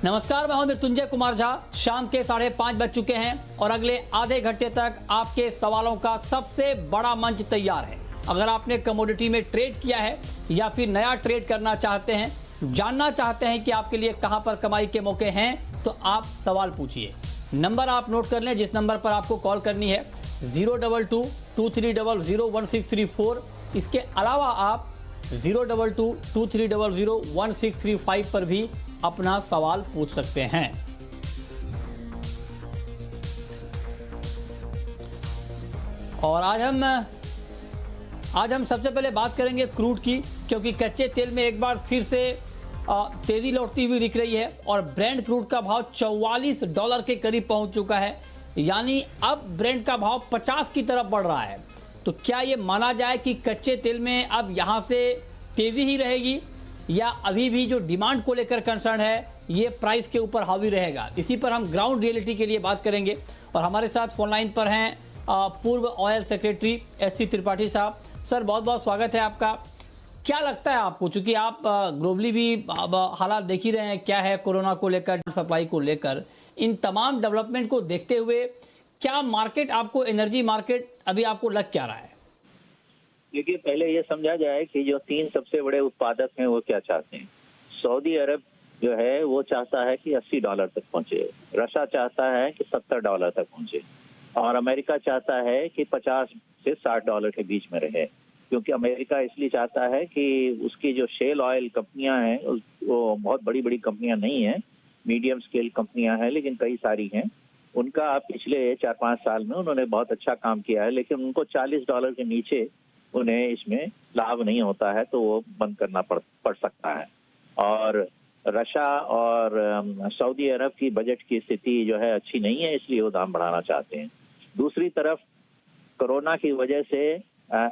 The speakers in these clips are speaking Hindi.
नमस्कार, मैं हूं मृत्युंजय कुमार झा। शाम के 5:30 बज चुके हैं और अगले आधे घंटे तक आपके सवालों का सबसे बड़ा मंच तैयार है। अगर आपने कमोडिटी में ट्रेड किया है या फिर नया ट्रेड करना चाहते हैं, जानना चाहते हैं कि आपके लिए कहां पर कमाई के मौके हैं, तो आप सवाल पूछिए। नंबर आप नोट कर लें, जिस नंबर पर आपको कॉल करनी है 022-2300-1634। इसके अलावा आप 022-2300-1635 पर भी अपना सवाल पूछ सकते हैं। और आज हम सबसे पहले बात करेंगे क्रूड की, क्योंकि कच्चे तेल में एक बार फिर से तेजी लौटती हुई दिख रही है और ब्रेंट क्रूड का भाव $44 के करीब पहुंच चुका है। यानी अब ब्रेंट का भाव 50 की तरफ बढ़ रहा है। तो क्या ये माना जाए कि कच्चे तेल में अब यहां से तेजी ही रहेगी, या अभी भी जो डिमांड को लेकर कंसर्न है ये प्राइस के ऊपर हावी रहेगा? इसी पर हम ग्राउंड रियलिटी के लिए बात करेंगे और हमारे साथ फोन लाइन पर हैं पूर्व ऑयल सेक्रेटरी SC त्रिपाठी साहब। सर, बहुत बहुत स्वागत है आपका। क्या लगता है आपको, चूंकि आप ग्लोबली भी हालात देख ही रहे हैं क्या है कोरोना को लेकर, सप्लाई को लेकर, इन तमाम डेवलपमेंट को देखते हुए क्या मार्केट आपको, एनर्जी मार्केट अभी आपको लग क्या रहा है? देखिए, पहले ये समझा जाए कि जो 3 सबसे बड़े उत्पादक हैं वो क्या चाहते हैं। सऊदी अरब जो है वो चाहता है कि $80 तक पहुंचे, रशिया चाहता है कि $70 तक पहुंचे, और अमेरिका चाहता है कि $50 से $60 के बीच में रहे। क्योंकि अमेरिका इसलिए चाहता है कि उसकी जो शेल ऑयल कंपनियां हैं वो बहुत बड़ी बड़ी कंपनियां नहीं हैं, मीडियम स्केल कंपनियां हैं, लेकिन कई सारी हैं। उनका पिछले 4-5 साल में उन्होंने बहुत अच्छा काम किया है, लेकिन उनको $40 के नीचे उन्हें इसमें लाभ नहीं होता है, तो वो बंद करना पड़ सकता है। और रशिया और सऊदी अरब की बजट की स्थिति जो है अच्छी नहीं है, इसलिए वो दाम बढ़ाना चाहते हैं। दूसरी तरफ कोरोना की वजह से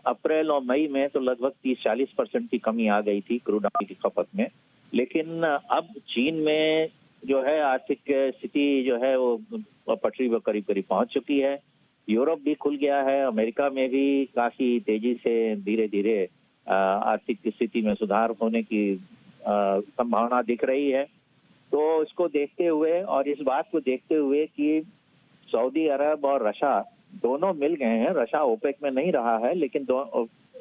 अप्रैल और मई में तो लगभग 30-40% की कमी आ गई थी क्रूड ऑयल की खपत में, लेकिन अब चीन में जो है आर्थिक स्थिति जो है वो पटरी पर करीब करीब पहुंच चुकी है। यूरोप भी खुल गया है, अमेरिका में भी काफी तेजी से धीरे धीरे आर्थिक स्थिति में सुधार होने की संभावना दिख रही है। तो इसको देखते हुए और इस बात को देखते हुए कि सऊदी अरब और रशिया दोनों मिल गए हैं, रशिया ओपेक में नहीं रहा है लेकिन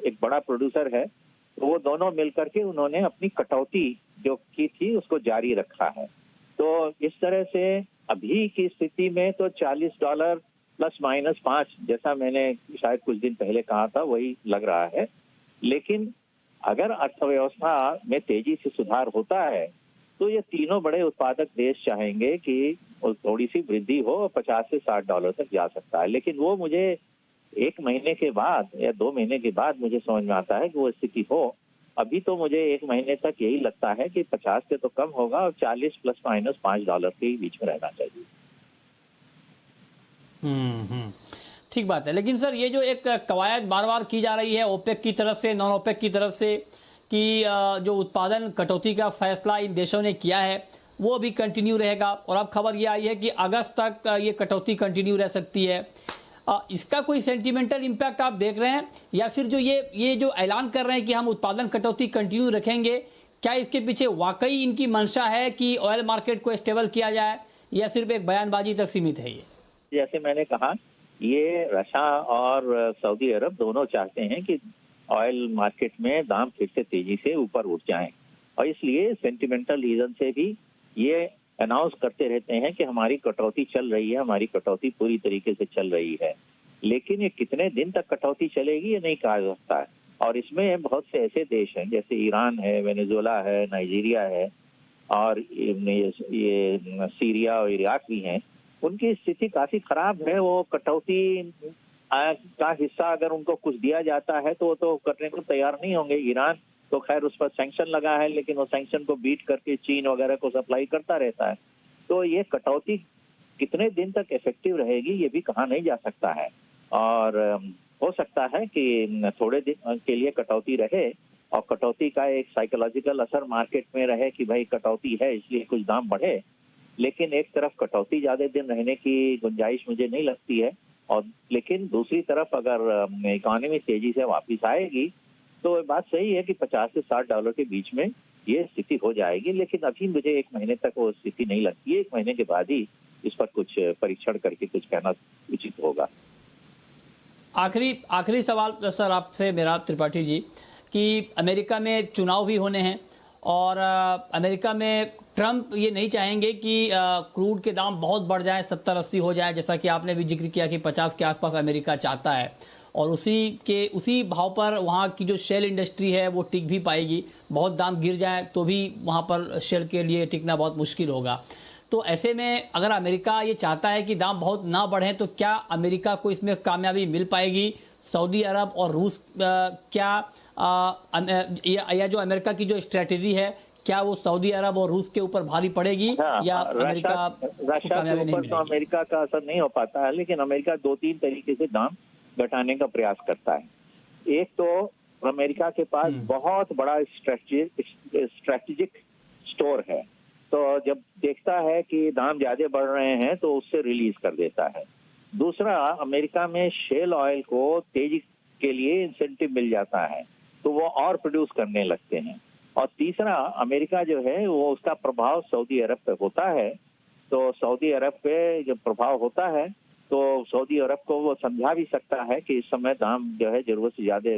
एक बड़ा प्रोड्यूसर है, तो वो दोनों मिलकर के उन्होंने अपनी कटौती जो की थी उसको जारी रखा है। तो इस तरह से अभी की स्थिति में तो $40 ±5, जैसा मैंने शायद कुछ दिन पहले कहा था, वही लग रहा है। लेकिन अगर अर्थव्यवस्था में तेजी से सुधार होता है तो ये तीनों बड़े उत्पादक देश चाहेंगे कि थोड़ी सी वृद्धि हो, $50 से $60 तक जा सकता है। लेकिन वो मुझे 1 महीने के बाद या 2 महीने के बाद मुझे समझ में आता है कि वो स्थिति हो। अभी तो मुझे 1 महीने तक यही लगता है कि 50 से तो कम होगा और 40 ±5 के बीच में रहना चाहिए। ठीक बात है। लेकिन सर, ये जो एक कवायद बार बार की जा रही है ओपेक की तरफ से, नॉन ओपेक की तरफ से, कि जो उत्पादन कटौती का फैसला इन देशों ने किया है वो भी कंटिन्यू रहेगा, और अब खबर ये आई है कि अगस्त तक ये कटौती कंटिन्यू रह सकती है। इसका कोई सेंटिमेंटल इम्पैक्ट आप देख रहे हैं, या फिर जो ये जो ऐलान कर रहे हैं कि हम उत्पादन कटौती कंटिन्यू रखेंगे, क्या इसके पीछे वाकई इनकी मंशा है कि ऑयल मार्केट को स्टेबल किया जाए, या सिर्फ एक बयानबाजी तक सीमित है? ये जैसे मैंने कहा, ये रशिया और सऊदी अरब दोनों चाहते हैं कि ऑयल मार्केट में दाम फिर से तेजी से ऊपर उठ जाएं, और इसलिए सेंटिमेंटल रीजन से भी ये अनाउंस करते रहते हैं कि हमारी कटौती चल रही है, हमारी कटौती पूरी तरीके से चल रही है। लेकिन ये कितने दिन तक कटौती चलेगी ये नहीं कहा जा सकता है। और इसमें बहुत से ऐसे देश हैं जैसे ईरान है, वेनेजुएला है, नाइजीरिया है, और ये सीरिया और इराक भी हैं। उनकी स्थिति काफी खराब है। वो कटौती का हिस्सा अगर उनको कुछ दिया जाता है तो वो तो करने को तैयार नहीं होंगे। ईरान तो खैर उस पर सैंक्शन लगा है, लेकिन वो सैंक्शन को बीट करके चीन वगैरह को सप्लाई करता रहता है। तो ये कटौती कितने दिन तक इफेक्टिव रहेगी ये भी कहा नहीं जा सकता है, और हो सकता है कि थोड़े दिन के लिए कटौती रहे और कटौती का एक साइकोलॉजिकल असर मार्केट में रहे कि भाई कटौती है इसलिए कुछ दाम बढ़े। लेकिन एक तरफ कटौती ज्यादा दिन रहने की गुंजाइश मुझे नहीं लगती है, और लेकिन दूसरी तरफ अगर इकोनॉमी तेजी से वापस आएगी तो बात सही है कि $50 से $60 के बीच में ये स्थिति हो जाएगी। लेकिन अभी मुझे 1 महीने तक वो स्थिति नहीं लगती है। 1 महीने के बाद ही इस पर कुछ परीक्षण करके कुछ कहना उचित होगा। आखिरी सवाल सर आपसे मेरा, त्रिपाठी जी, कि अमेरिका में चुनाव भी होने हैं और अमेरिका में ट्रंप ये नहीं चाहेंगे कि क्रूड के दाम बहुत बढ़ जाए, 70-80 हो जाए, जैसा कि आपने भी जिक्र किया कि 50 के आसपास अमेरिका चाहता है, और उसी भाव पर वहाँ की जो शेल इंडस्ट्री है वो टिक भी पाएगी। बहुत दाम गिर जाए तो भी वहाँ पर शेल के लिए टिकना बहुत मुश्किल होगा। तो ऐसे में अगर अमेरिका ये चाहता है कि दाम बहुत ना बढ़े तो क्या अमेरिका को इसमें कामयाबी मिल पाएगी? सऊदी अरब और रूस या जो अमेरिका की जो स्ट्रेटेजी है, क्या वो सऊदी अरब और रूस के ऊपर भारी पड़ेगी? या अमेरिका को कामयाबी नहीं मिलेगी? तो अमेरिका का असर नहीं हो पाता है, लेकिन अमेरिका 2-3 तरीके से दाम घटाने का प्रयास करता है। एक तो अमेरिका के पास बहुत बड़ा स्ट्रेटेजिक स्टोर है, तो जब देखता है कि दाम ज्यादा बढ़ रहे हैं तो उससे रिलीज कर देता है। दूसरा, अमेरिका में शेल ऑयल को तेजी के लिए इंसेंटिव मिल जाता है तो वो और प्रोड्यूस करने लगते हैं। और तीसरा, अमेरिका जो है वो उसका प्रभाव सऊदी अरब पे होता है, तो सऊदी अरब पे जब प्रभाव होता है तो सऊदी अरब को वो समझा भी सकता है कि इस समय दाम जो है जरूरत से ज्यादा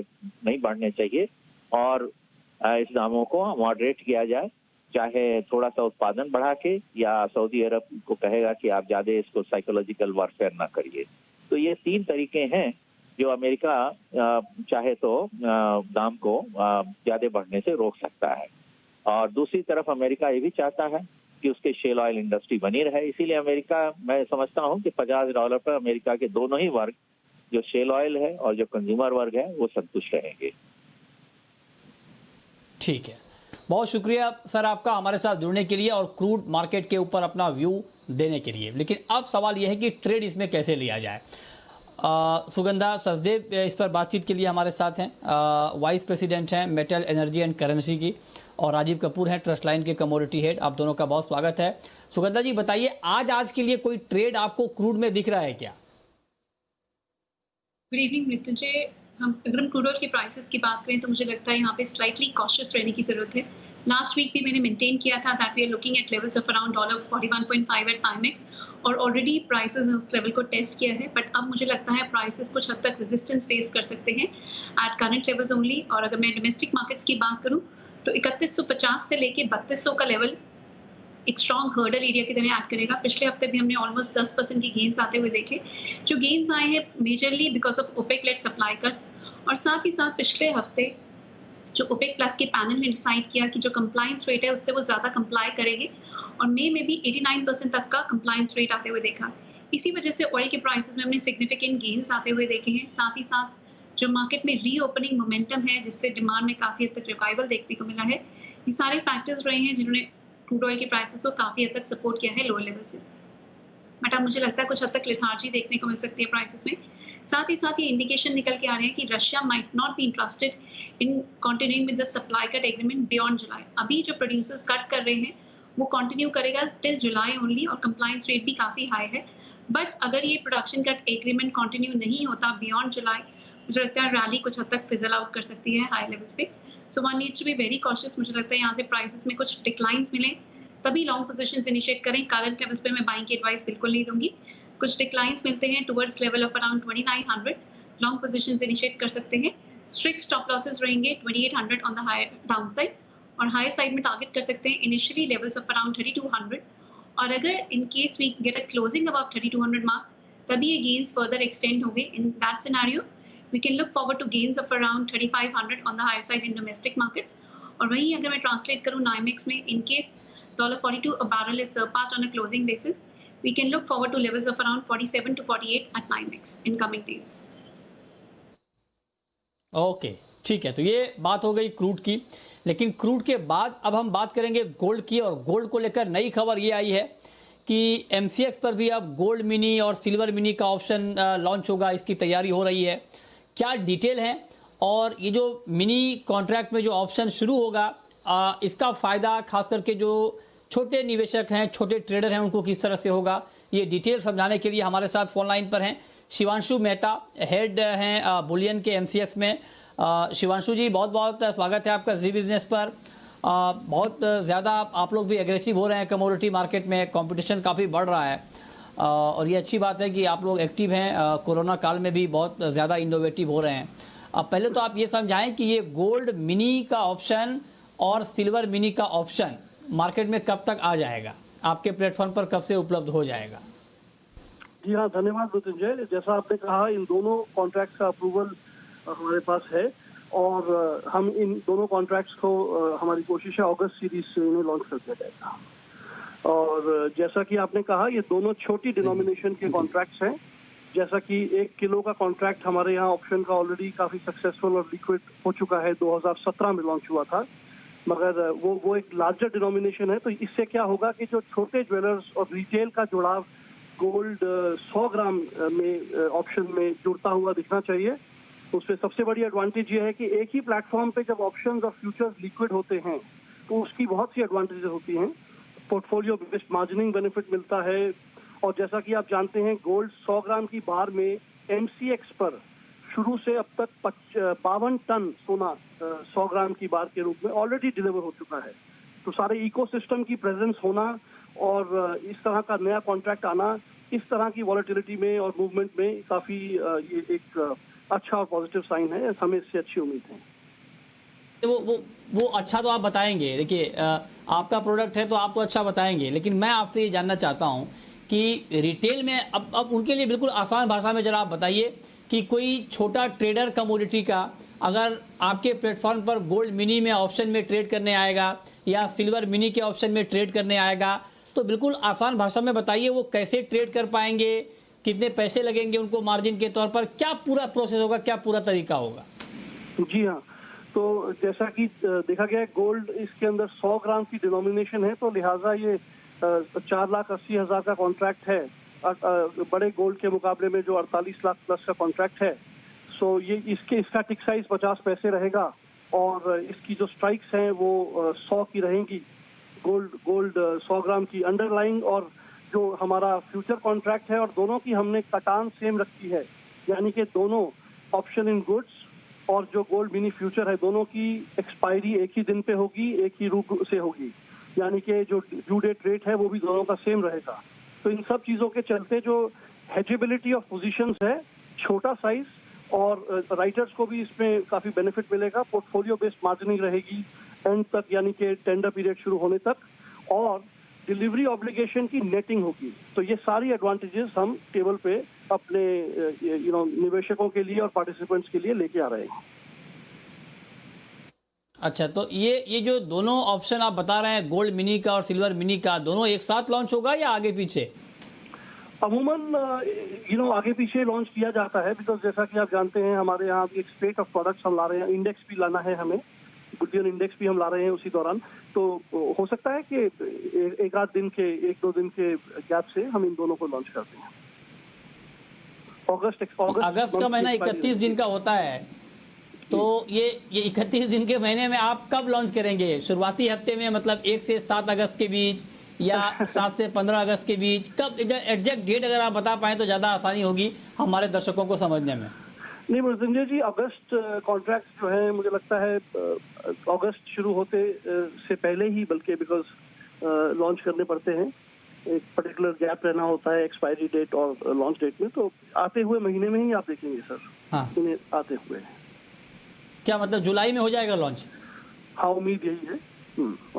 नहीं बढ़ने चाहिए और इस दामों को मॉडरेट किया जाए, चाहे थोड़ा सा उत्पादन बढ़ा के, या सऊदी अरब को कहेगा कि आप ज्यादा इसको साइकोलॉजिकल वारफेयर ना करिए। तो ये 3 तरीके हैं जो अमेरिका चाहे तो दाम को ज्यादा बढ़ने से रोक सकता है। और दूसरी तरफ अमेरिका ये भी चाहता है कि उसके शेल ऑयल इंडस्ट्री बनी रहे, इसीलिए अमेरिका, मैं समझता हूं कि $50 पर अमेरिका के दोनों ही वर्ग, जो शेल ऑयल है और जो कंज्यूमर वर्ग है, वो संतुष्ट रहेंगे। ठीक है, बहुत शुक्रिया सर आपका हमारे साथ जुड़ने के लिए और क्रूड मार्केट के ऊपर अपना व्यू देने के लिए। लेकिन अब सवाल यह है कि ट्रेड इसमें कैसे लिया जाए। सुगंधा सचदेव इस पर बातचीत के लिए हमारे साथ हैं, वाइस प्रेसिडेंट हैं मेटल एनर्जी एंड करेंसी की, और राजीव कपूर हैं ट्रस्ट लाइन के कमोडिटी हेड। आप दोनों का बहुत स्वागत है। सुगंधा जी बताइए, आज के लिए कोई ट्रेड आपको क्रूड में दिख रहा है क्या? Good evening Mrityunjay. अगर हम क्रूड ऑयल के प्राइसेस की बात करें तो मुझे लगता है यहाँ पे स्लाइटली कॉशियस रहने की जरूरत है। लास्ट वीक भी मैंने मेंटेन किया था that we are looking at levels of around $41.5 at NYMEX, और ऑलरेडी प्राइसेस ने उस लेवल को टेस्ट किया है। बट अब मुझे लगता है प्राइसेस कुछ हद तक रेजिस्टेंस फेस कर सकते हैं एट करंट लेवल्स ओनली। और अगर मैं डोमेस्टिक मार्केट्स की बात करूँ तो 3150 से लेके 3200 का लेवल एक स्ट्रॉन्ग हर्डल एरिया की तरह एक्ट करेगा। पिछले हफ्ते भी हमने ऑलमोस्ट 10% की गेन्स आते हुए देखे। जो गेन्स आए हैं majorly because of OPEC led supply cuts, और साथ ही साथ पिछले हफ्ते जो ओपेक प्लस के पैनल ने डिसाइड किया कि जो कंप्लायंस रेट है उससे वो ज़्यादा कंप्लाई करेंगे, और मई में भी 89% तक का कंप्लायंस रेट आते हुए देखा। इसी वजह से ऑयल के प्राइसेस में हमने सिग्निफिकेंट गेन्स आते हुए देखे हैं। साथ ही साथ जो मार्केट में रीओपनिंग मोमेंटम है जिससे डिमांड में काफ़ी हद तक रिवाइवल देखने को मिला है, ये सारे फैक्टर्स रहे हैं जिन्होंने क्रूड ऑयल के प्राइसेस को काफ़ी हद तक सपोर्ट किया है लोअर लेवल से। बट अब मुझे लगता है कुछ हद तक लेथार्जी देखने को मिल सकती है प्राइसेस में। साथ ही साथ ये इंडिकेशन निकल के आ रहे हैं कि Russia might not be interested in continuing with the supply cut agreement beyond July. अभी जो प्रोड्यूसर्स कट कर रहे हैं वो कंटिन्यू करेगा टिल जुलाई ओनली, और कंप्लायंस रेट भी काफ़ी हाई है। बट अगर ये प्रोडक्शन कट एग्रीमेंट कंटिन्यू नहीं होता बियॉन्ड जुलाई, मुझे लगता है रैली कुछ हद तक फिजल आउट कर सकती है हाई लेवल्स पे। So one needs to be very cautious. मुझे लगता है यहाँ से प्राइसेस में कुछ डिक्लाइंस मिले तभी लॉन्ग पोजीशंस इनिशिएट करें। करंट लेवल्स पे मैं बाइंग की एडवाइस बिल्कुल नहीं दूंगी। कुछ डिक्लाइंस मिलते हैं towards level of around 2900, long positions initiate कर सकते हैं। स्ट्रिक्ट स्टॉप लॉसेस रहेंगे 2800 on the higher down side, और हाई साइड में टारगेट कर सकते हैं इनिशियली लेवल्स ऑफ अराउंड 3200। और अगर in case we get a closing about 3200 mark, तभी ये गेन्स फर्दर एक्सटेंड होंगे। In that scenario we can look forward to gains of around 3500 on the higher side in domestic markets. और वहीं अगर मैं ट्रांसलेट करूँ नाइमेक्स में, in case $42 a barrel is surpassed on a closing basis, we can look forward to levels of around 47 to 48 at NYMEX in coming days. Okay, ठीक है, तो ये बात हो गई क्रूड की। लेकिन क्रूड के बाद अब हम बात करेंगे गोल्ड की, और गोल्ड को लेकर नई खबर ये आई है कि MCX पर भी अब गोल्ड मिनी और सिल्वर मिनी का ऑप्शन लॉन्च होगा, इसकी तैयारी हो रही है। क्या डिटेल है, और ये जो मिनी कॉन्ट्रैक्ट में जो ऑप्शन शुरू होगा इसका फ़ायदा खास करके जो छोटे निवेशक हैं, छोटे ट्रेडर हैं, उनको किस तरह से होगा, ये डिटेल समझाने के लिए हमारे साथ फोन लाइन पर हैं शिवांशु मेहता, हेड हैं बुलियन के MCX में। शिवांशु जी बहुत बहुत स्वागत है आपका जी बिजनेस पर। बहुत ज़्यादा आप लोग भी एग्रेसिव हो रहे हैं कमोडिटी मार्केट में, कंपटीशन काफ़ी बढ़ रहा है और ये अच्छी बात है कि आप लोग एक्टिव हैं, कोरोना काल में भी बहुत ज़्यादा इनोवेटिव हो रहे हैं। अब पहले तो आप ये समझाएं कि ये गोल्ड मिनी का ऑप्शन और सिल्वर मिनी का ऑप्शन मार्केट में कब तक आ जाएगा, आपके प्लेटफॉर्म पर कब से उपलब्ध हो जाएगा? जी हाँ, धन्यवाद मृत्युंजय। जैसा आपने कहा, इन दोनों कॉन्ट्रैक्ट्स का अप्रूवल हमारे पास है और हम इन दोनों कॉन्ट्रैक्ट्स को हमारी कोशिश है अगस्त सीरीज से इन्हें लॉन्च कर दिया जाएगा। और जैसा कि आपने कहा, ये दोनों छोटी डिनोमिनेशन के कॉन्ट्रैक्ट्स हैं। जैसा कि 1 किलो का कॉन्ट्रैक्ट हमारे यहाँ ऑप्शन का ऑलरेडी काफी सक्सेसफुल और लिक्विड हो चुका है, 2017 में लॉन्च हुआ था, मगर वो एक लार्जर डिनोमिनेशन है। तो इससे क्या होगा कि जो छोटे ज्वेलर्स और रिटेल का जुड़ाव गोल्ड 100 ग्राम में ऑप्शन में जुड़ता हुआ दिखना चाहिए। उसमें सबसे बड़ी एडवांटेज ये है कि एक ही प्लेटफॉर्म पे जब ऑप्शंस और फ्यूचर्स लिक्विड होते हैं तो उसकी बहुत सी एडवांटेजेस होती हैं। पोर्टफोलियो बेस्ड मार्जिनिंग बेनिफिट मिलता है और जैसा कि आप जानते हैं, गोल्ड 100 ग्राम की बार में MCX पर शुरू से अब तक 52 टन सोना 100 ग्राम की बार के रूप में ऑलरेडी डिलीवर हो चुका है। तो सारे इकोसिस्टम की प्रेजेंस होना और इस तरह का नया कॉन्ट्रैक्ट आना, इस तरह की वॉलेटिलिटी में और मूवमेंट में काफी ये एक अच्छा और पॉजिटिव साइन है। हमें इससे अच्छी उम्मीद है। वो अच्छा तो आप बताएंगे, देखिए आपका प्रोडक्ट है तो आप तो अच्छा बताएंगे, लेकिन मैं आपसे ये जानना चाहता हूँ कि रिटेल में अब उनके लिए बिल्कुल आसान भाषा में जरा आप बताइए कि कोई छोटा ट्रेडर कमोडिटी का अगर आपके प्लेटफॉर्म पर गोल्ड मिनी में ऑप्शन में ट्रेड करने आएगा या सिल्वर मिनी के ऑप्शन में ट्रेड करने आएगा, तो बिल्कुल आसान भाषा में बताइए वो कैसे ट्रेड कर पाएंगे, कितने पैसे लगेंगे उनको मार्जिन के तौर पर, क्या पूरा प्रोसेस होगा, क्या पूरा तरीका होगा? जी हाँ, तो जैसा कि देखा गया है, गोल्ड इसके अंदर 100 ग्राम की डिनोमिनेशन है, तो लिहाजा ये 4,80,000 का कॉन्ट्रैक्ट है बड़े गोल्ड के मुकाबले में जो 48 लाख प्लस का कॉन्ट्रैक्ट है। सो ये इसका टिक साइज 50 पैसे रहेगा और इसकी जो स्ट्राइक्स हैं वो 100 की रहेंगी, गोल्ड 100 ग्राम की अंडरलाइंग। और जो हमारा फ्यूचर कॉन्ट्रैक्ट है और दोनों की हमने कटान सेम रखी है, यानी कि दोनों ऑप्शन इन गुड्स और जो गोल्ड मिनी फ्यूचर है दोनों की एक्सपायरी एक ही दिन पे होगी, एक ही रूप से होगी, यानी कि जो ड्यू डेट रेट है वो भी दोनों का सेम रहेगा। तो इन सब चीज़ों के चलते जो हेजिबिलिटी ऑफ पोजीशंस है, छोटा साइज और राइटर्स को भी इसमें काफ़ी बेनिफिट मिलेगा। पोर्टफोलियो बेस्ड मार्जिनिंग रहेगी एंड तक, यानी कि टेंडर पीरियड शुरू होने तक, और डिलीवरी ऑब्लिगेशन की नेटिंग होगी। तो ये सारी एडवांटेजेस हम टेबल पे अपने निवेशकों के लिए और पार्टिसिपेंट्स के लिए लेके आ रहे हैं। अच्छा, तो ये जो दोनों ऑप्शन आप बता रहे हैं, गोल्ड मिनी का और सिल्वर मिनी का, दोनों एक साथ लॉन्च होगा या आगे पीछे? अमूमन आगे पीछे लॉन्च किया जाता है, बिकॉज जैसा कि आप जानते हैं हमारे यहाँ भी एक स्टेट ऑफ प्रोडक्ट्स हम ला रहे हैं, इंडेक्स भी लाना है हमें, बुलियन इंडेक्स भी हम ला रहे हैं उसी दौरान। तो हो सकता है कि एक दो दिन के गैप से हम इन दोनों को लॉन्च करते हैं। अगस्त का महीना 31 दिन का होता है, तो ये 31 दिन के महीने में आप कब लॉन्च करेंगे? शुरुआती हफ्ते में, मतलब 1 से 7 अगस्त के बीच या 7 से 15 अगस्त के बीच? कब एग्जैक्ट डेट अगर आप बता पाएं तो ज्यादा आसानी होगी हमारे दर्शकों को समझने में। नहीं मृत्युंजय जी, अगस्त कॉन्ट्रैक्ट जो है मुझे लगता है अगस्त शुरू होते से पहले ही, बल्कि बिकॉज लॉन्च करने पड़ते हैं, एक पर्टिकुलर गैप रहना होता है एक्सपायरी डेट और लॉन्च डेट में। तो आते हुए महीने में ही आप देखेंगे सर। हाँ, इन्हें आते हुए। क्या मतलब जुलाई में हो जाएगा लॉन्च? हाँ, उम्मीद यही है।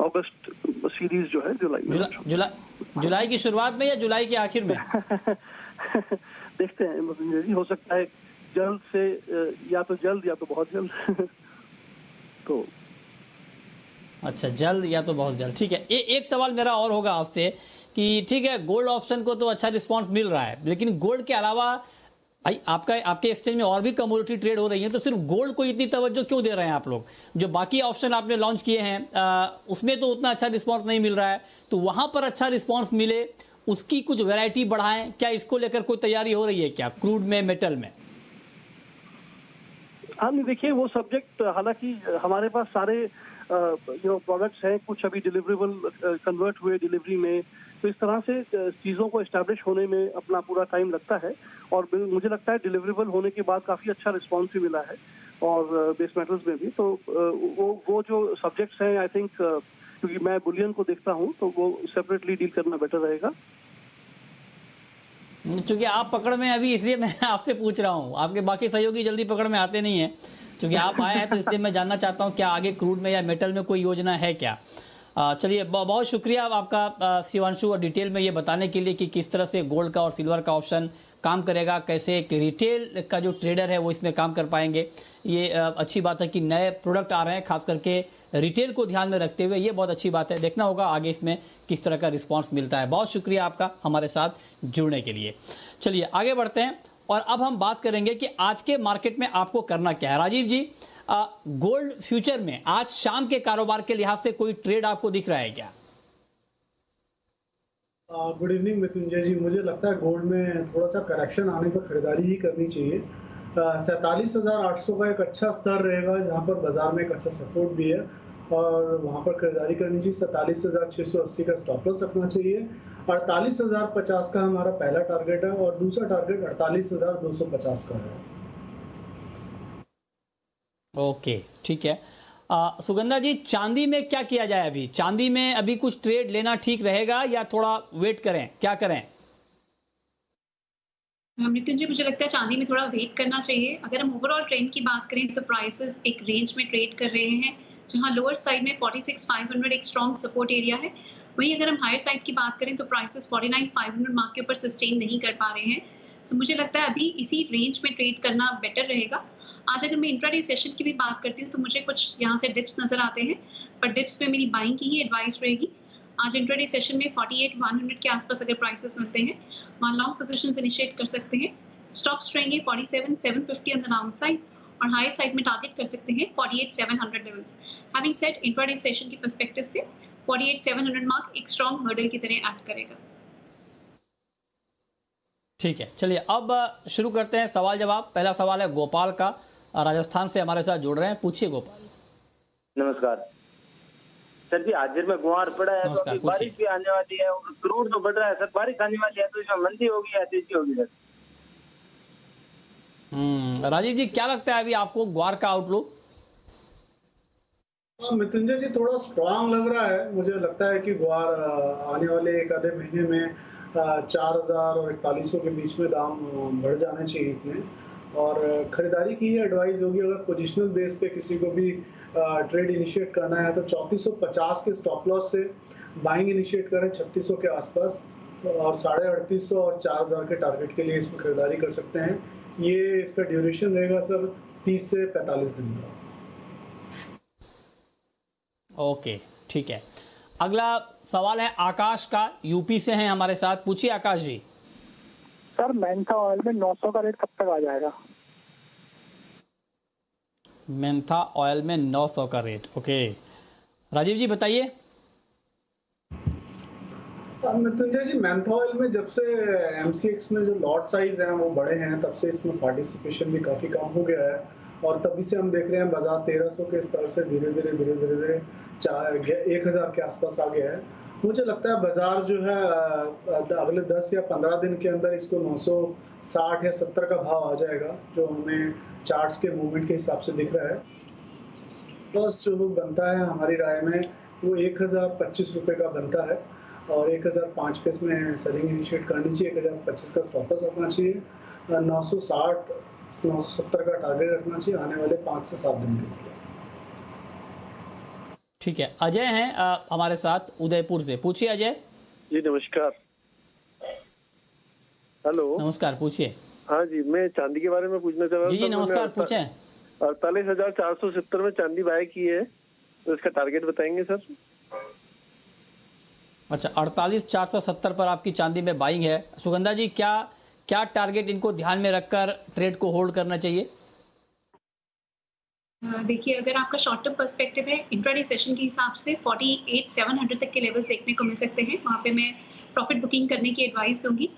अगस्त सीरीज जो है जुलाई की शुरुआत में या जुलाई के आखिर में? देखते हैं मृत्युंजय जी, हो सकता है जल्द से या तो जल्द या तो बहुत जल्द। तो अच्छा, जल्द या तो बहुत जल्द, ठीक है। एक सवाल मेरा और होगा आपसे कि ठीक है, गोल्ड ऑप्शन को तो अच्छा रिस्पांस मिल रहा है, लेकिन गोल्ड के अलावा भाई आपके एक्सचेंज में और भी कमोडिटी ट्रेड हो रही है, तो सिर्फ गोल्ड को इतनी तवज्जो क्यों दे रहे हैं आप लोग? जो बाकी ऑप्शन आपने लॉन्च किए हैं उसमें तो उतना अच्छा रिस्पांस नहीं मिल रहा है, तो वहां पर अच्छा रिस्पांस मिले, उसकी कुछ वैरायटी बढ़ाएं, क्या इसको लेकर कोई तैयारी हो रही है क्या, क्रूड में, मेटल में? हाँ, नहीं देखिए, वो सब्जेक्ट हालांकि हमारे पास सारे प्रोडक्ट्स हैं, कुछ अभी डिलीवरेबल कन्वर्ट हुए डिलीवरी में, तो इस तरह से चीज़ों को एस्टैब्लिश होने में अपना पूरा टाइम लगता है। और मुझे लगता है डिलीवरेबल होने के बाद काफ़ी अच्छा रिस्पॉन्स भी मिला है और बेस मेटल्स में भी। तो वो जो सब्जेक्ट्स हैं, आई थिंक क्योंकि मैं बुलियन को देखता हूँ तो वो सेपरेटली डील करना बेटर रहेगा। क्योंकि आप पकड़ में अभी, इसलिए मैं आपसे पूछ रहा हूँ, आपके बाकी सहयोगी जल्दी पकड़ में आते नहीं है, क्योंकि आप आए हैं तो इसलिए मैं जानना चाहता हूँ क्या आगे क्रूड में या मेटल में कोई योजना है क्या। चलिए, बहुत शुक्रिया आपका शिवांशु, और डिटेल में ये बताने के लिए कि किस तरह से गोल्ड का और सिल्वर का ऑप्शन काम करेगा, कैसे एक रिटेल का जो ट्रेडर है वो इसमें काम कर पाएंगे। ये अच्छी बात है कि नए प्रोडक्ट आ रहे हैं, खास करके रिटेल को ध्यान में रखते हुए, ये बहुत अच्छी बात है। देखना होगा आगे इसमें किस तरह का रिस्पांस मिलता है। बहुत शुक्रिया आपका हमारे साथ जुड़ने के लिए। चलिए आगे बढ़ते हैं और अब हम बात करेंगे कि आज के मार्केट में आपको करना क्या है। राजीव जी, गोल्ड फ्यूचर में आज शाम के कारोबार के लिहाज से कोई ट्रेड आपको दिख रहा है क्या? गुड इवनिंग मृत्युंजय जी, मुझे लगता है गोल्ड में थोड़ा सा करेक्शन आने पर खरीदारी ही करनी चाहिए। 47,800 का एक अच्छा स्तर रहेगा जहां पर बाजार में एक अच्छा सपोर्ट भी है और वहां पर खरीदारी करनी चाहिए। 47,680 का स्टॉप लॉस रखना चाहिए। 48,050 का हमारा पहला टारगेट है और दूसरा टारगेट 48,250 का है। ओके, ठीक है। सुगंधा जी, चांदी में क्या किया जाए? अभी चांदी में अभी कुछ ट्रेड लेना ठीक रहेगा या थोड़ा वेट करें, क्या करें? मृत्युंजय, मुझे लगता है चांदी में थोड़ा वेट करना चाहिए। अगर हम ओवरऑल ट्रेंड की बात करें तो प्राइसेस एक रेंज में ट्रेड कर रहे हैं, जहां लोअर साइड में 46,500 एक स्ट्रॉन्ग सपोर्ट एरिया है। वहीं अगर हम हायर साइड की बात करें तो प्राइसेस 49,500 मार्क के ऊपर सस्टेन नहीं कर पा रहे हैं। तो मुझे लगता है अभी इसी रेंज में ट्रेड करना बेटर रहेगा। आज अगर मैं इंट्राडे सेशन की भी बात करती हूँ तो मुझे कुछ यहाँ से डिप्स नजर आते हैं, पर डिप्स में मेरी बाइंग की ही एडवाइस रहेगी। आज इंट्राडे सेशन में 48,100 के आसपास अगर प्राइसेस मिलते हैं, वहाँ लॉन्ग पोजीशंस इनिशिएट कर सकते हैं। स्टॉप्स रहेंगे 47,750 ऑन द डाउन साइड और हाई साइड में टारगेट कर सकते हैं 48,700 levels. Having said, intraday session की पर्सपेक्टिव से 48,700 मार्क एक स्ट्रॉन्ग हर्डल की तरह एक्ट करेगा। ठीक है, चलिए अब शुरू करते हैं सवाल जवाब। पहला सवाल है गोपाल का, राजस्थान से हमारे साथ जुड़ रहे हैं। पूछिए गोपाल। नमस्कार सर जी, हाजिर में गुआर पड़ा है तो अभी बारिश भी आने वाली है और क्रूड तो बढ़ रहा है सर। बारिश आने वाली है तो इसमें मंदी होगी या तेजी होगी सर? राजीव जी, क्या लगता है अभी आपको ग्वार का आउटलुक? मृत्युंजय जी, थोड़ा स्ट्रांग लग रहा है। मुझे लगता है कि ग्वार आने वाले एक आधे महीने में 4,000 और 4100 के बीच में दाम बढ़ जाने चाहिए इतने, और खरीदारी की ही एडवाइस होगी। अगर पोजिशनल बेस पे किसी को भी ट्रेड इनिशिएट करना है तो 3450 के स्टॉप लॉस से बाइंग इनिशिएट करें 3600 के आसपास, और 3850 और 4000 के टारगेट के लिए इसमें खरीदारी कर सकते हैं। ये इसका ड्यूरेशन रहेगा सर 30 से 45 दिन का। ओके, ठीक है। अगला सवाल है आकाश का, यूपी से हैं हमारे साथ। पूछिए आकाश जी। सर, मेंथा ऑयल में 900 का रेट कब तक आ जाएगा? मेंथा ऑयल में 900 का रेट, ओके। राजीव जी बताइए। मृत्युंजय जी, मेंथा ऑयल में जब से एमसीएक्स में जो लॉट साइज है वो बड़े हैं, तब से इसमें पार्टिसिपेशन भी काफी कम हो गया है और तभी से हम देख रहे हैं बाजार 1300 के स्तर से धीरे धीरे 1,000 के आसपास आ गया है। मुझे लगता है बाजार जो है अगले 10 या 15 दिन के अंदर इसको 960 या 70 का भाव आ जाएगा, जो हमें चार्ट्स के मूवमेंट के हिसाब से दिख रहा है। प्लस जो बनता है हमारी राय में वो 1,025 रुपये का बनता है और 1,005 पे इसमें सेलिंग इनिशिएट करनी चाहिए। 1,025 का स्टॉप लॉस रखना चाहिए, 960 970 का टारगेट रखना चाहिए आने वाले 5 से 7 दिन के लिए। ठीक है, अजय हैं हमारे साथ उदयपुर से। पूछिए अजय जी। नमस्कार। हेलो, नमस्कार, पूछिए। हाँ जी, मैं चांदी के बारे में पूछना चाह रहा था। जी नमस्कार, पूछें। 48,470 में चांदी बाय की है, तो इसका टारगेट बताएंगे सर? अच्छा, 48,470 पर आपकी चांदी में बाइंग है। सुगंधा जी, क्या टारगेट इनको ध्यान में रखकर ट्रेड को होल्ड करना चाहिए? देखिए, अगर आपका शॉर्ट टर्म पर्सपेक्टिव है, इंट्राडे सेशन के हिसाब से 48,700 तक के लेवल्स देखने को मिल सकते हैं। वहाँ पे मैं प्रॉफिट बुकिंग करने की एडवाइस दूंगी।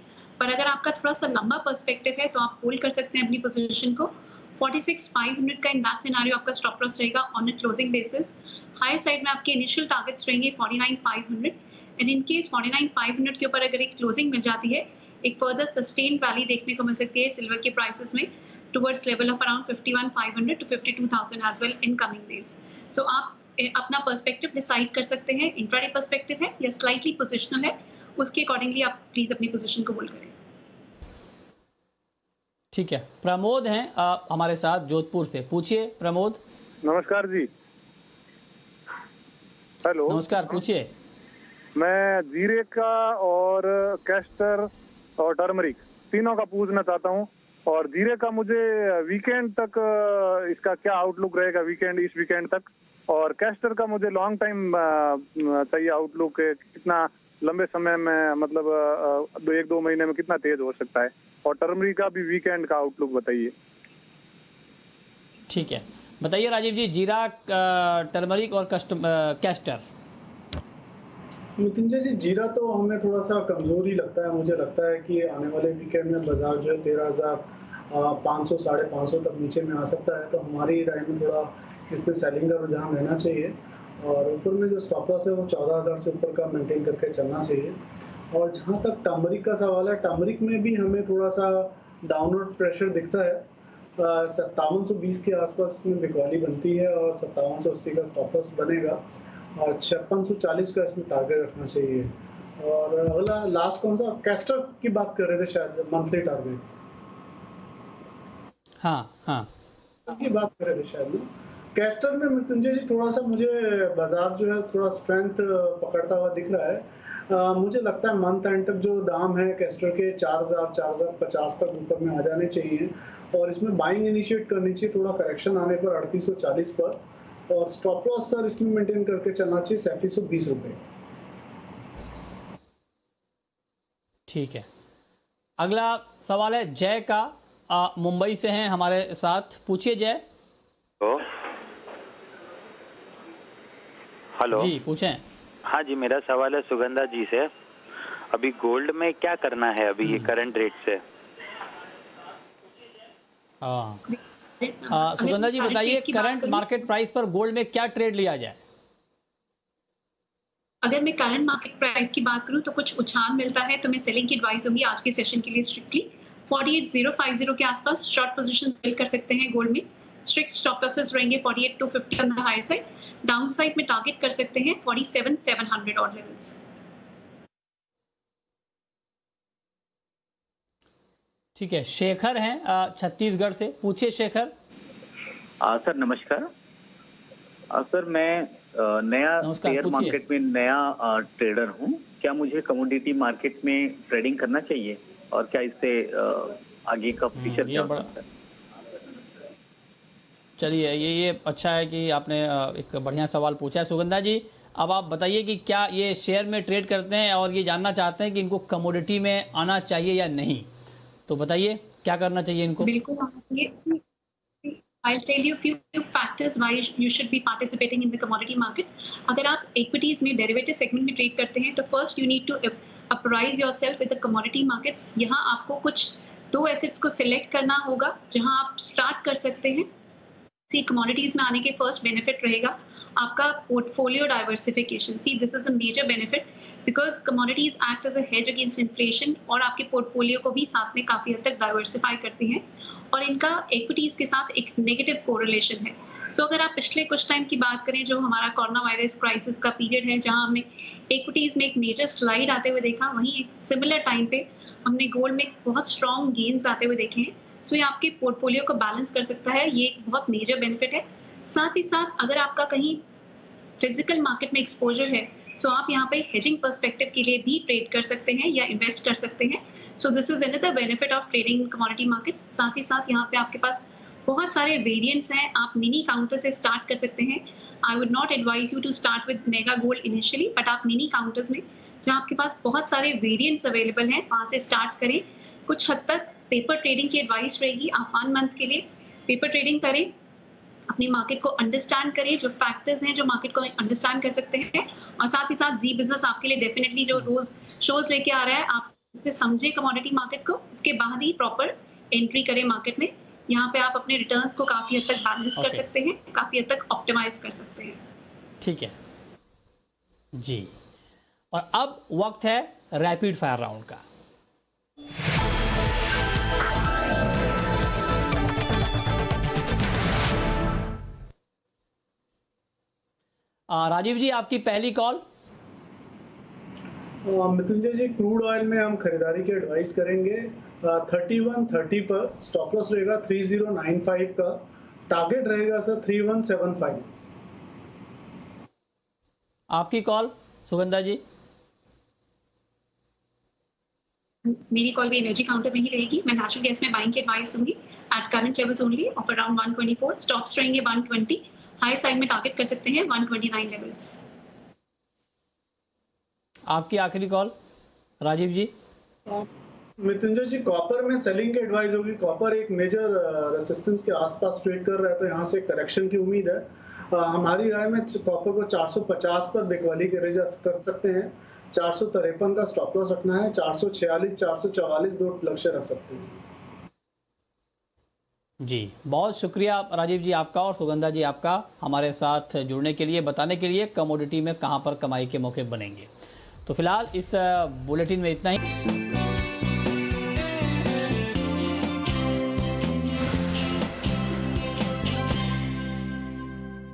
पर अगर आपका थोड़ा सा लंबा पर्सपेक्टिव है तो आप होल्ड कर सकते हैं अपनी पोजीशन को। 46,500 का इन दैट सिनेरियो आपका स्टॉप लॉस रहेगा on a closing basis. Higher side में आपके इनिशियल टारगेट्स रहेंगे 49,500 एंड इन केस 49,500 के ऊपर अगर एक क्लोजिंग मिल जाती है, एक फर्दर सस्टेन्ड वैली देखने को मिल सकती है सिल्वर के प्राइसेस में towards level of around 51,500 to 52,000 as well in coming days. So आप अपना पर्सपेक्टिव डिसाइड कर सकते हैं, इंट्राडे पर्सपेक्टिव है या स्लाइटली पोजिशनल है, उसके अकॉर्डिंगली आप प्लीज अपनी पोजीशन को होल्ड करें। ठीक है, प्रमोद हैं हमारे साथ जोधपुर से। पूछिए प्रमोद। नमस्कार जी। हेलो। नमस्कार, पूछिए। मैं जीरे का और कैस्टर और टर्मरिक तीनों का पूछना चाहता हूँ, और जीरे का मुझे वीकेंड तक इसका क्या आउटलुक रहेगा, इस वीकेंड तक, और कैस्टर का मुझे लॉन्ग टाइम चाहिए आउटलुक, कितना लंबे समय में, मतलब 1-2 महीने में कितना तेज हो सकता है, और टर्मरिक का भी वीकेंड का आउटलुक बताइए। ठीक है, बताइए राजीव जी, जीरा, टर्मरिक और कैस्टर। मृत्युंजय जी, जीरा तो हमें थोड़ा सा कमजोर ही लगता है। मुझे लगता है कि आने वाले वीकेंड में बाजार जो है 13,500 550 तक नीचे में आ सकता है, तो हमारी राय में थोड़ा इसमें सेलिंग का रुझान रहना चाहिए, और ऊपर में जो स्टॉप लॉस है वो 14,000 से ऊपर का मेंटेन करके चलना चाहिए। और जहाँ तक टर्मरिक का सवाल है, टर्मरिक में भी हमें थोड़ा सा डाउनवर्ड प्रेशर दिखता है। 5720 के आसपास इसमें बिकवाली बनती है और 5780 का स्टॉप लॉस बनेगा, और 5640 का इसमें टारगेट रखना चाहिए। और अगला लास्ट कौन सा, कैस्टर की बात कर रहे थे शायद, मंथली टारगेट। हाँ की बात कर रहे थे शायद ना। कैस्टर में मृत्युंजय जी थोड़ा सा मुझे बाजार जो है थोड़ा स्ट्रेंथ पकड़ता हुआ दिख रहा है। मुझे लगता है मंथ एंड तक जो दाम है कैस्टर के 4,000-4,050 तक ऊपर में आ जाने चाहिए, और इसमें बाइंग इनिशिएट करनी चाहिए थोड़ा करेक्शन आने पर 3840 पर, और स्टॉप लॉस सर इसमें मेंटेन करके चलना चाहिए 3720 रुपए। ठीक है, अगला सवाल है जय का, मुंबई से हैं हमारे साथ। पूछिए जय। हेलो जी, पूछें। हाँ जी, मेरा सवाल है सुगंधा जी से। अभी गोल्ड में क्या करना है अभी ये करंट रेट से? सुगंधा जी बताइए, करंट मार्केट प्राइस पर गोल्ड में क्या ट्रेड लिया जाए? अगर मैं करंट मार्केट प्राइस की बात करूं तो कुछ उछाल मिलता है, तो मैं सेलिंग की एडवाइस होगी आज के सेशन के लिए। स्ट्रिक्टली 48,050 के आसपास शॉर्ट पोजीशन बिल्ड कर सकते हैं गोल्ड में। स्ट्रिक्ट स्टॉप लॉसेस रहेंगे 48,250 on the higher side. Down side में टारगेट कर सकते हैं 47,700 ऑड लेवल्स। ठीक है, शेखर हैं छत्तीसगढ़ से। पूछिए शेखर। सर नमस्कार। सर मैं नया शेयर मार्केट में नया ट्रेडर हूं। क्या मुझे कमोडिटी मार्केट में ट्रेडिंग करना चाहिए, और क्या इससे आगे का फ्यूचर क्या हो सकता है? चलिए, ये अच्छा है कि आपने एक बढ़िया सवाल पूछा है सुगंधा जी। अब आप बताइए कि क्या ये शेयर में ट्रेड करते हैं और ये जानना चाहते हैं कि इनको कमोडिटी में आना चाहिए या नहीं, तो बताइए क्या करना चाहिए इनको? बिल्कुल, I'll tell you few factors why you should be participating in the commodity market. अगर आप equities में derivative segment में trade करते हैं तो first you need to apprise yourself with the commodity markets. यहाँ आपको कुछ 2 assets को select करना होगा जहाँ आप start कर सकते हैं। सी commodities में आने के first benefit रहेगा आपका portfolio diversification. See, this is a major benefit because commodities act as a hedge against inflation और आपके portfolio को भी साथ में काफी हद तक diversify करती हैं, और इनका इक्विटीज के साथ एक नेगेटिव कोरिलेशन है। सो अगर आप पिछले कुछ टाइम की बात करें, जो हमारा कोरोना वायरस क्राइसिस का पीरियड है जहां हमने इक्विटीज में एक मेजर स्लाइड आते हुए देखा, वहीं एक सिमिलर टाइम पे हमने गोल्ड में बहुत स्ट्रॉन्ग गेन्स आते हुए देखे हैं। सो ये आपके पोर्टफोलियो को बैलेंस कर सकता है, ये एक बहुत मेजर बेनिफिट है। साथ ही साथ अगर आपका कहीं फिजिकल मार्केट में एक्सपोजर है, सो आप यहाँ पे हेजिंग पर्सपेक्टिव के लिए भी ट्रेड कर सकते हैं या इन्वेस्ट कर सकते हैं। So this is another benefit of trading commodity market. साथ ही साथ यहाँ पे आपके पास बहुत सारे वेरिएंट्स हैं, आप मिनी काउंटर से स्टार्ट कर सकते हैं। I would not advise you to start with mega gold initially, but आप मिनी काउंटर्स में जहाँ आपके पास बहुत सारे वेरिएंट्स अवेलेबल हैं वहाँ से स्टार्ट करें। कुछ हद तक पेपर ट्रेडिंग की एडवाइस रहेगी, आप 1 मंथ के लिए पेपर ट्रेडिंग करें, अपनी मार्केट को अंडरस्टैंड करें, जो फैक्टर्स हैं जो मार्केट को अंडरस्टैंड कर सकते हैं, और साथ ही साथ जी बिजनेस आपके लिए डेफिनेटली जो रोज शोज लेके आ रहा है, आप उससे समझे कमोडिटी मार्केट को, उसके बाद ही प्रॉपर एंट्री करें मार्केट में। यहाँ पे आप अपने रिटर्न्स को काफी हद तक बैलेंस कर सकते हैं, काफी हद तक ऑप्टिमाइज कर सकते हैं। ठीक है जी। और अब वक्त है रैपिड फायर राउंड का। राजीव जी, आपकी पहली कॉल। मृत्युंजय जी, क्रूड ऑयल में हम खरीदारी की एडवाइस करेंगे 3130 पर। स्टॉप लॉस रहेगा 3095 का, टारगेट रहेगा सर 3175। आपकी कॉल सुगंधा जी। मेरी कॉल भी एनर्जी काउंटर में ही रहेगी। मैं नेचुरल गैस में बाइंग की एडवाइस दूंगी at current levels only of around 124। Stops रहेंगे 120, हाई साइड में टारगेट कर सकते हैं 129 लेवल्स। आपकी आखिरी कॉल राजीव जी। मृत्युंजय जी, कॉपर में सेलिंग की एडवाइस होगी। कॉपर एक मेजर रेसिस्टेंस के आसपास ट्रेड कर रहा है, तो यहाँ से करेक्शन की उम्मीद है। हमारी राय में कॉपर को 450 पर बिकवाली कर सकते हैं। 453 का स्टॉप लॉस रखना है। 446 444 दो लक्ष्य रख सकते हैं जी। बहुत शुक्रिया राजीव जी आपका और सुगंधा जी आपका हमारे साथ जुड़ने के लिए, बताने के लिए कमोडिटी में कहां पर कमाई के मौके बनेंगे। तो फिलहाल इस बुलेटिन में इतना ही।